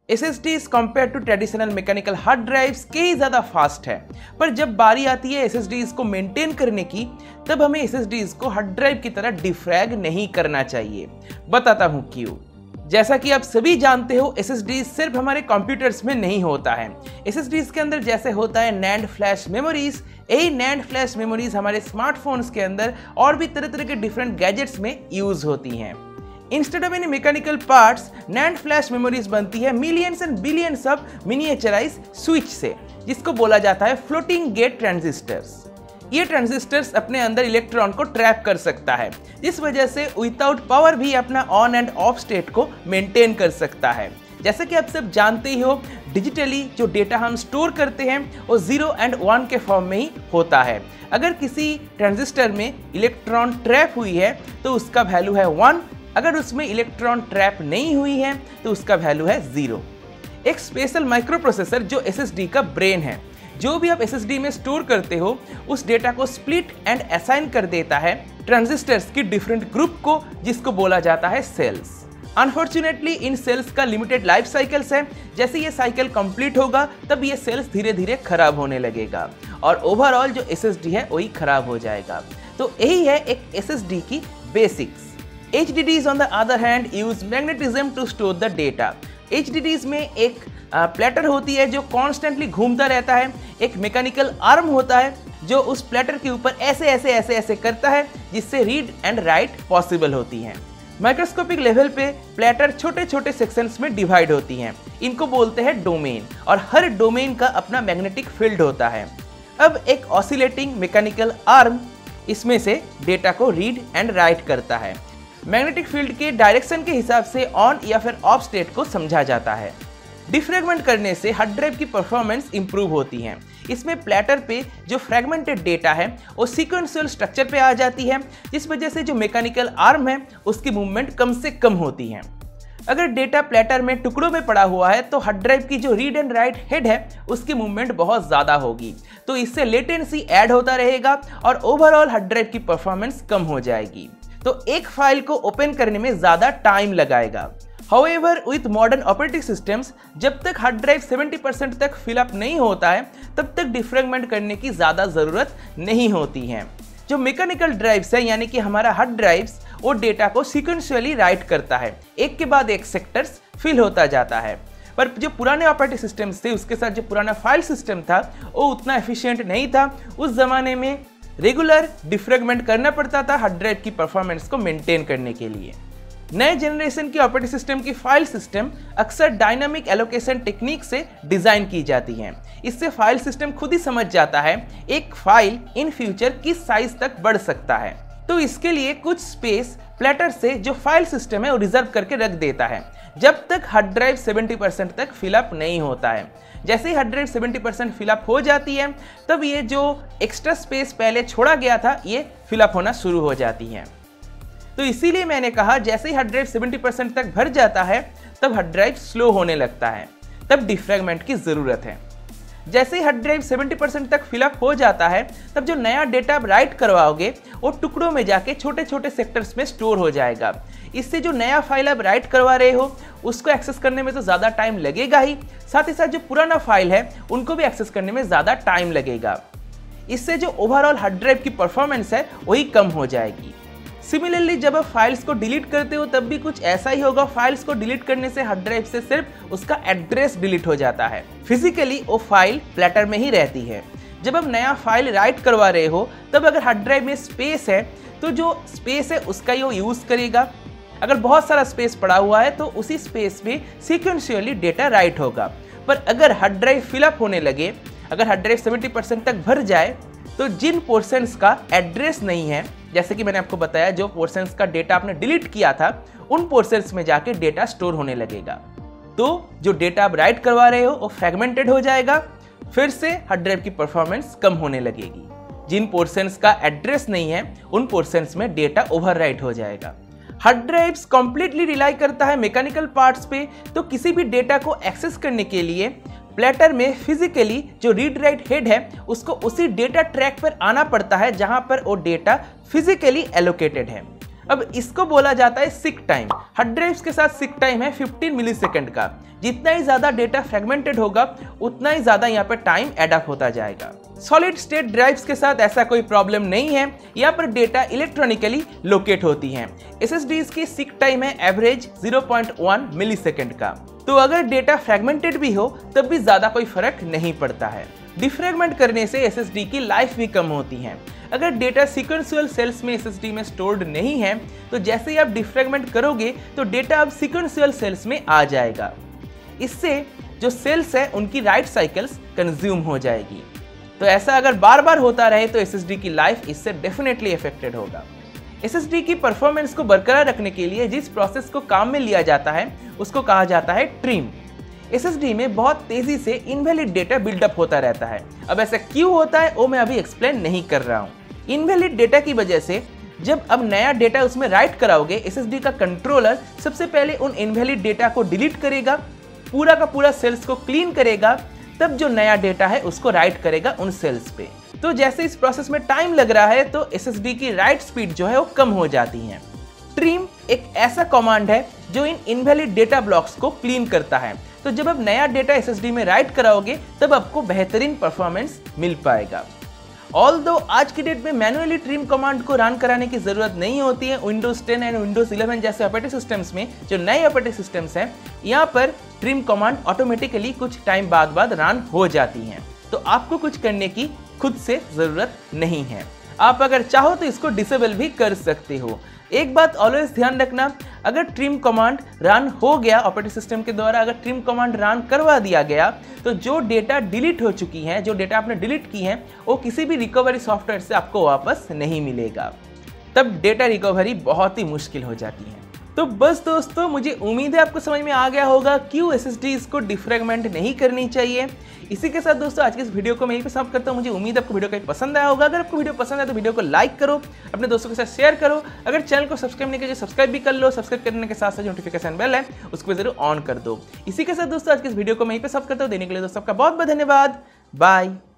SSDs compare to traditional mechanical hard drives कई ज़्यादा fast है, पर जब बारी आती है SSDs को मेंटेन करने की, तब हमें SSDs को हार्ड ड्राइव की तरह डिफ्रैग नहीं करना चाहिए। बताता हूँ क्यों। जैसा कि आप सभी जानते हो, SSDs सिर्फ हमारे कंप्यूटर्स में नहीं होता है। SSDs के अंदर जैसे होता है NAND फ्लैश मेमोरीज, यही NAND फ्लैश मेमोरीज हमारे स्मार्टफोन्स के अंदर और भी तरह तरह के डिफरेंट गैजेट्स में यूज होती हैं। Instead of any mechanical parts, NAND flash memories बनती है millions and billions of miniaturise switch से, जिसको बोला जाता है फ्लोटिंग गेट ट्रांजिस्टर्स। ये ट्रांजिस्टर्स अपने अंदर इलेक्ट्रॉन को ट्रैप कर सकता है, जिस वजह से विदाउट पावर भी अपना ऑन एंड ऑफ स्टेट को मेंटेन कर सकता है। जैसे कि आप सब जानते ही हो, डिजिटली जो डेटा हम स्टोर करते हैं वो 0 एंड 1 के फॉर्म में ही होता है। अगर किसी ट्रांजिस्टर में इलेक्ट्रॉन ट्रैप हुई है तो उसका वैल्यू है 1, अगर उसमें इलेक्ट्रॉन ट्रैप नहीं हुई है तो उसका वैल्यू है 0। एक स्पेशल माइक्रो प्रोसेसर जो SSD का ब्रेन है, जो भी आप SSD में स्टोर करते हो उस डेटा को स्प्लिट एंड असाइन कर देता है ट्रांजिस्टर्स की डिफरेंट ग्रुप को, जिसको बोला जाता है सेल्स। अनफॉर्चुनेटली इन सेल्स का लिमिटेड लाइफ साइकिल्स है। जैसे ये साइकिल कंप्लीट होगा तब ये सेल्स धीरे धीरे खराब होने लगेगा और ओवरऑल जो SSD है वही खराब हो जाएगा। तो यही है एक SSD की basics. HDDs on the other hand use magnetism to store the data। HDDs में एक प्लेटर होती है जो कॉन्स्टेंटली घूमता रहता है, एक मैकेनिकल आर्म होता है जो उस प्लेटर के ऊपर ऐसे करता है, जिससे रीड एंड राइट पॉसिबल होती हैं। माइक्रोस्कोपिक लेवल पे प्लेटर छोटे छोटे सेक्शंस में डिवाइड होती हैं, इनको बोलते हैं डोमेन, और हर डोमेन का अपना मैग्नेटिक फील्ड होता है। अब एक ऑसिलेटिंग मैकेनिकल आर्म इसमें से डेटा को रीड एंड राइट करता है। मैग्नेटिक फील्ड के डायरेक्शन के हिसाब से ऑन या फिर ऑफ स्टेट को समझा जाता है। डिफ्रैगमेंट करने से हार्ड ड्राइव की परफॉर्मेंस इंप्रूव होती है। इसमें प्लेटर पे जो फ्रैगमेंटेड डेटा है वो सीक्वेंशियल स्ट्रक्चर पे आ जाती है, जिस वजह से जो मैकेनिकल आर्म है उसकी मूवमेंट कम से कम होती है। अगर डेटा प्लेटर में टुकड़ों में पड़ा हुआ है तो हार्ड ड्राइव की जो रीड एंड राइट हेड है उसकी मूवमेंट बहुत ज़्यादा होगी, तो इससे लेटेंसी ऐड होता रहेगा और ओवरऑल हार्ड ड्राइव की परफॉर्मेंस कम हो जाएगी। तो एक फाइल को ओपन करने में ज़्यादा टाइम लगाएगा। However, with modern operating systems, जब तक हार्ड ड्राइव 70% तक फिलअप नहीं होता है तब तक डिफ्रैगमेंट करने की ज़्यादा ज़रूरत नहीं होती है। जो मैकेनिकल ड्राइव्स है यानी कि हमारा हार्ड ड्राइव्स, वो डेटा को सीक्वेंशियली राइट करता है, एक के बाद एक सेक्टर्स फिल होता जाता है। पर जो पुराने ऑपरेटिंग सिस्टम्स थे उसके साथ जो पुराना फाइल सिस्टम था वो उतना एफिशिएंट नहीं था। उस ज़माने में रेगुलर डिफ्रैगमेंट करना पड़ता था हार्ड ड्राइव की परफॉर्मेंस को मेंटेन करने के लिए। नए जनरेशन की ऑपरेटिंग सिस्टम की फाइल सिस्टम अक्सर डायनामिक एलोकेशन टेक्निक से डिज़ाइन की जाती हैं। इससे फाइल सिस्टम खुद ही समझ जाता है एक फाइल इन फ्यूचर किस साइज तक बढ़ सकता है, तो इसके लिए कुछ स्पेस प्लेटर से जो फाइल सिस्टम है वो रिजर्व करके रख देता है जब तक हार्ड ड्राइव 70% तक फिलअप नहीं होता है। जैसे ही हार्ड ड्राइव 70% फिलअप हो जाती है तब ये जो एक्स्ट्रा स्पेस पहले छोड़ा गया था ये फिलअप होना शुरू हो जाती है। तो इसीलिए मैंने कहा जैसे ही हार्ड ड्राइव 70% तक भर जाता है तब हार्ड ड्राइव स्लो होने लगता है, तब डिफ्रैगमेंट की ज़रूरत है। जैसे ही हार्ड ड्राइव 70% तक फिलअप हो जाता है तब जो नया डेटा आप राइट करवाओगे वो टुकड़ों में जाके छोटे छोटे सेक्टर्स में स्टोर हो जाएगा। इससे जो नया फाइल आप राइट करवा रहे हो उसको एक्सेस करने में तो ज़्यादा टाइम लगेगा ही, साथ ही साथ जो पुराना फाइल है उनको भी एक्सेस करने में ज़्यादा टाइम लगेगा। इससे जो ओवरऑल हार्ड ड्राइव की परफॉर्मेंस है वही कम हो जाएगी। सिमिलरली जब आप फाइल्स को डिलीट करते हो तब भी कुछ ऐसा ही होगा। फाइल्स को डिलीट करने से हार्ड ड्राइव से सिर्फ उसका एड्रेस डिलीट हो जाता है, फिजिकली वो फाइल प्लेटर में ही रहती है। जब आप नया फाइल राइट करवा रहे हो तब अगर हार्ड ड्राइव में स्पेस है तो जो स्पेस है उसका ही वो यूज़ करेगा। अगर बहुत सारा स्पेस पड़ा हुआ है तो उसी स्पेस में सीक्वेंशियली डेटा राइट होगा। पर अगर हार्ड ड्राइव फिलअप होने लगे, अगर हार्ड ड्राइव 70% तक भर जाए तो जिन पोर्शंस का एड्रेस नहीं है, जैसे कि मैंने आपको बताया जो पोर्शंस का डेटा आपने डिलीट किया था उन पोर्शंस में जाके डेटा स्टोर होने लगेगा। तो जो डेटा आप राइट करवा रहे हो वो फ्रैगमेंटेड हो जाएगा, फिर से हार्ड ड्राइव की परफॉर्मेंस कम होने लगेगी। जिन पोर्शंस का एड्रेस नहीं है उन पोर्शंस में डेटा ओवरराइट हो जाएगा। हार्ड ड्राइव्स कंप्लीटली रिलाई करता है मैकेनिकल पार्ट्स पे, तो किसी भी डेटा को एक्सेस करने के लिए प्लेटर में फिजिकली जो रीड राइट हेड है उसको उसी डेटा ट्रैक पर आना पड़ता है जहां पर वो डेटा फिजिकली एलोकेटेड है। अब इसको बोला जाता है सिक टाइम। हार्ड ड्राइव्स के साथ सिक टाइम है 15 मिलीसेकंड का। जितना ही ज्यादा डेटा फ्रेगमेंटेड होगा उतना ही ज्यादा यहाँ पर टाइम एडअप होता जाएगा। सॉलिड स्टेट ड्राइव्स के साथ ऐसा कोई प्रॉब्लम नहीं है, यहाँ पर डेटा इलेक्ट्रॉनिकली लोकेट होती हैं। SSDs की सिक टाइम है एवरेज 0.1 मिलीसेकंड का। तो अगर डेटा फ्रेगमेंटेड भी हो तब भी ज्यादा कोई फर्क नहीं पड़ता है। डिफ्रेगमेंट करने से SSD की लाइफ भी कम होती है। अगर डेटा सीक्वेंशियल सेल्स में SSD में स्टोर्ड नहीं है तो जैसे ही आप डिफ्रेगमेंट करोगे तो डेटा अब सीक्वेंशियल सेल्स में आ जाएगा। इससे जो सेल्स है उनकी राइट साइकिल्स कंज्यूम हो जाएगी। तो ऐसा अगर बार बार होता रहे तो SSD की लाइफ इससे डेफिनेटली अफेक्टेड होगा। SSD की परफॉर्मेंस को बरकरार रखने के लिए जिस प्रोसेस को काम में लिया जाता है उसको कहा जाता है ट्रिम। SSD में बहुत तेजी से इनवैलिड डेटा बिल्डअप होता रहता है। अब ऐसा क्यों होता है वो मैं अभी एक्सप्लेन नहीं कर रहा हूँ। इनवैलिड डेटा की वजह से जब अब नया डेटा उसमें राइट कराओगे SSD का कंट्रोलर सबसे पहले उन इनवैलिड डेटा को डिलीट करेगा, पूरा का पूरा सेल्स को क्लीन करेगा, तब जो नया डेटा है उसको राइट करेगा उन सेल्स पे। तो जैसे इस प्रोसेस में टाइम लग रहा है तो SSD की राइट स्पीड जो है वो कम हो जाती है। ट्रिम एक ऐसा कमांड है जो इन इनवैलिड डेटा ब्लॉक्स को क्लीन करता है। तो जब आप नया डेटा SSD में राइट कराओगे तब आपको बेहतरीन परफॉर्मेंस मिल पाएगा। ऑल्दो आज की डेट में मैनुअली ट्रिम कमांड को रन कराने की जरूरत नहीं होती है। विंडोज 10 एंड विंडोज 11 जैसे ऑपरेटिंग सिस्टम्स में, जो नए ऑपरेटिंग सिस्टम्स हैं, यहाँ पर ट्रिम कमांड ऑटोमेटिकली कुछ टाइम बाद रन हो जाती हैं। तो आपको कुछ करने की खुद से जरूरत नहीं है। आप अगर चाहो तो इसको डिसेबल भी कर सकते हो। एक बात ऑलवेज ध्यान रखना, अगर ट्रिम कमांड रन हो गया ऑपरेटिंग सिस्टम के द्वारा, अगर ट्रिम कमांड रन करवा दिया गया तो जो डेटा डिलीट हो चुकी है, जो डेटा आपने डिलीट की है, वो किसी भी रिकवरी सॉफ्टवेयर से आपको वापस नहीं मिलेगा। तब डेटा रिकवरी बहुत ही मुश्किल हो जाती है। तो बस दोस्तों, मुझे उम्मीद है आपको समझ में आ गया होगा क्यों SSDs को डिफ्रेगमेंट नहीं करनी चाहिए। इसी के साथ दोस्तों आज के इस वीडियो को मैं यहीं पे समाप्त करता हूँ। मुझे उम्मीद है आपको वीडियो कहीं पसंद आया होगा। अगर आपको वीडियो पसंद आया तो वीडियो को लाइक करो, अपने दोस्तों के साथ शेयर करो। अगर चैनल को सब्सक्राइब नहीं किया सब्सक्राइब भी कर लो। सब्सक्राइब करने के साथ साथ नोटिफिकेशन बेल है उसको भी जरूर ऑन कर दो। इसी के साथ दोस्तों आज के इस वीडियो को मैं यहीं पे समाप्त करता हूँ। देने के लिए दोस्तों आपका बहुत बहुत धन्यवाद। बाय।